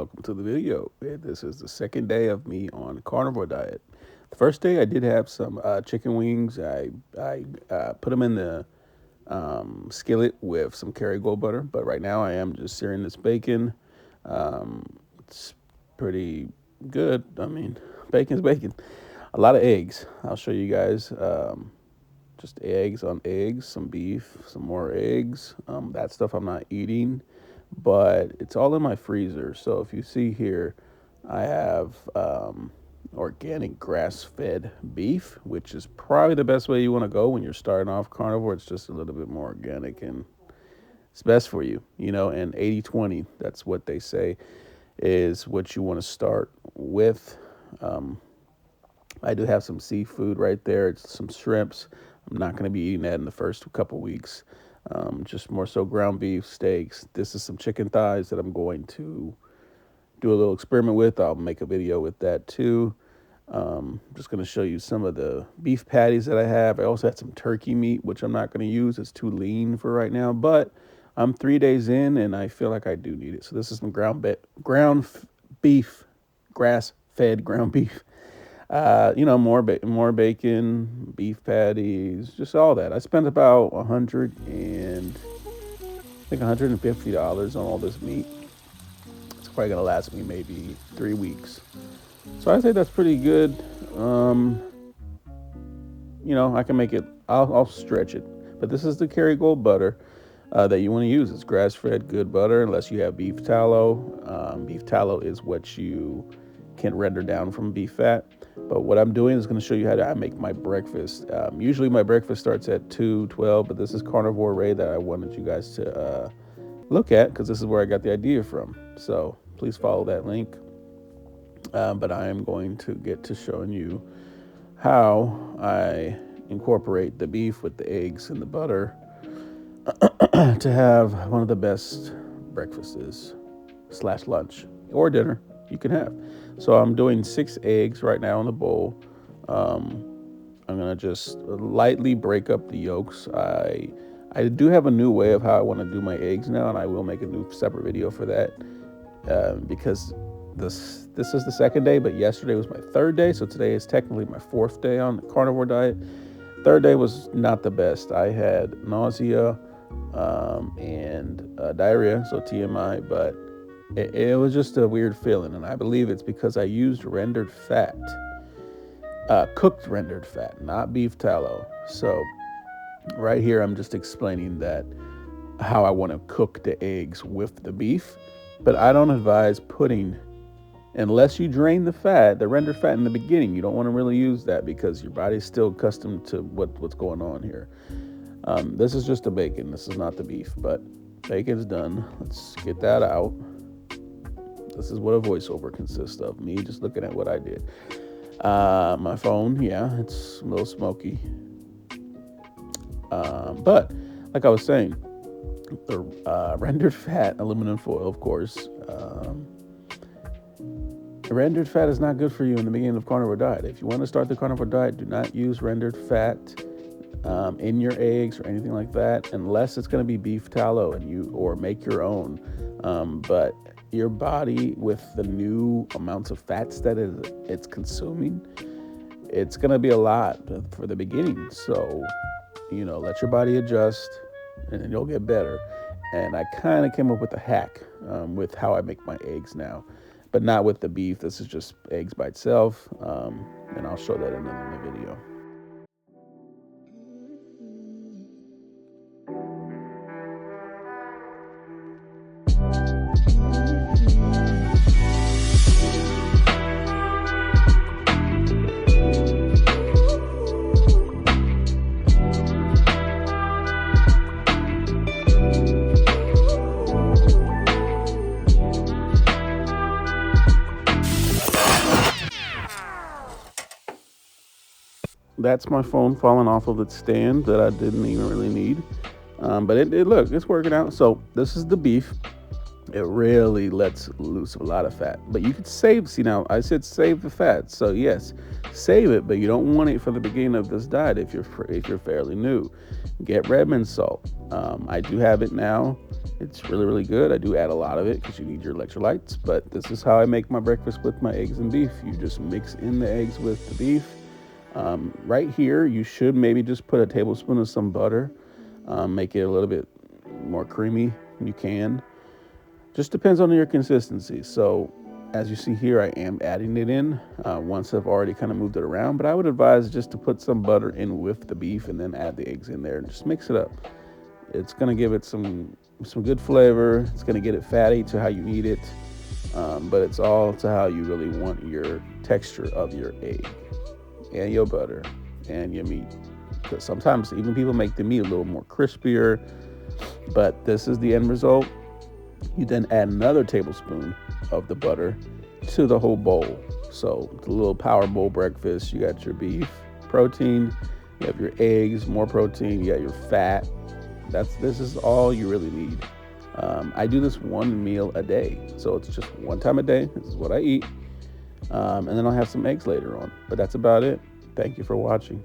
welcome to the video. This is the second day of me on carnivore diet. The first day I did have some chicken wings. I put them in the skillet with some Kerrygold butter, but right now I am just searing this bacon. It's pretty good. I mean, bacon's bacon. A lot of eggs. I'll show you guys. Just eggs on eggs, some beef, some more eggs. That stuff I'm not eating, but it's all in my freezer. So if you see here, I have organic grass-fed beef, which is probably the best way you want to go when you're starting off carnivore. It's just a little bit more organic and it's best for you, and 80-20, that's what they say is what you want to start with. I do have some seafood right there. It's some shrimps. I'm not going to be eating that in the first couple weeks. Just more so ground beef, steaks. This is some chicken thighs that I'm going to do a little experiment with. I'll make a video with that too. Just going to show you some of the beef patties that I have. I also had some turkey meat, which I'm not going to use. It's too lean for right now, but I'm 3 days in and I feel like I do need it. So this is some ground beef, grass-fed ground beef. More bacon, beef patties, just all that. I spent about $150 on all this meat. It's probably gonna last me maybe 3 weeks. So I say that's pretty good. I can make it. I'll stretch it. But this is the Kerrygold butter that you want to use. It's grass-fed, good butter, unless you have beef tallow. Beef tallow is what you can render down from beef fat. But what I'm doing is going to show you how I make my breakfast. Usually my breakfast starts at 2:12, but this is Carnivore Ray that I wanted you guys to look at because this is where I got the idea from. So please follow that link. But I am going to get to showing you how I incorporate the beef with the eggs and the butter to have one of the best breakfasts / lunch or dinner you can have. So I'm doing 6 eggs right now in the bowl. I'm gonna just lightly break up the yolks. I do have a new way of how I want to do my eggs now, and I will make a new separate video for that because this is the second day, but yesterday was my 3rd day, so today is technically my 4th day on the carnivore diet. 3rd day was not the best. I had nausea and diarrhea, so TMI, but it was just a weird feeling, and I believe it's because I used rendered fat, cooked rendered fat, not beef tallow. So right here, I'm just explaining that how I want to cook the eggs with the beef, but I don't advise putting, unless you drain the fat, the rendered fat in the beginning. You don't want to really use that because your body's still accustomed to what's going on here. This is just the bacon. This is not the beef, but bacon's done. Let's get that out. This is what a voiceover consists of. Me just looking at what I did. My phone, yeah, it's a little smoky. But like I was saying, the rendered fat, aluminum foil, of course. Rendered fat is not good for you in the beginning of carnivore diet. If you want to start the carnivore diet, do not use rendered fat in your eggs or anything like that, unless it's going to be beef tallow or make your own. But your body, with the new amounts of fats that it's consuming, it's going to be a lot for the beginning. So, let your body adjust and then you'll get better. And I kind of came up with a hack with how I make my eggs now, but not with the beef. This is just eggs by itself. And I'll show that in the video. That's my phone falling off of its stand that I didn't even really need. But look, it's working out. So this is the beef. It really lets loose a lot of fat. But you could save, see now, I said save the fat. So yes, save it, but you don't want it for the beginning of this diet if you're fairly new. Get Redmond salt. I do have it now. It's really, really good. I do add a lot of it because you need your electrolytes, but this is how I make my breakfast with my eggs and beef. You just mix in the eggs with the beef. Right here, you should maybe just put a tablespoon of some butter, make it a little bit more creamy. You can. Just depends on your consistency. So as you see here, I am adding it in once I've already kind of moved it around, but I would advise just to put some butter in with the beef and then add the eggs in there and just mix it up. It's going to give it some good flavor. It's going to get it fatty to how you need it, but it's all to how you really want your texture of your egg and your butter and your meat. Because sometimes even people make the meat a little more crispier, but this is the end result. You then add another tablespoon of the butter to the whole bowl. So the little power bowl breakfast, you got your beef, protein, you have your eggs, more protein, you got your fat. This is all you really need. I do this one meal a day. So it's just one time a day. This is what I eat. And then I'll have some eggs later on. But that's about it. Thank you for watching.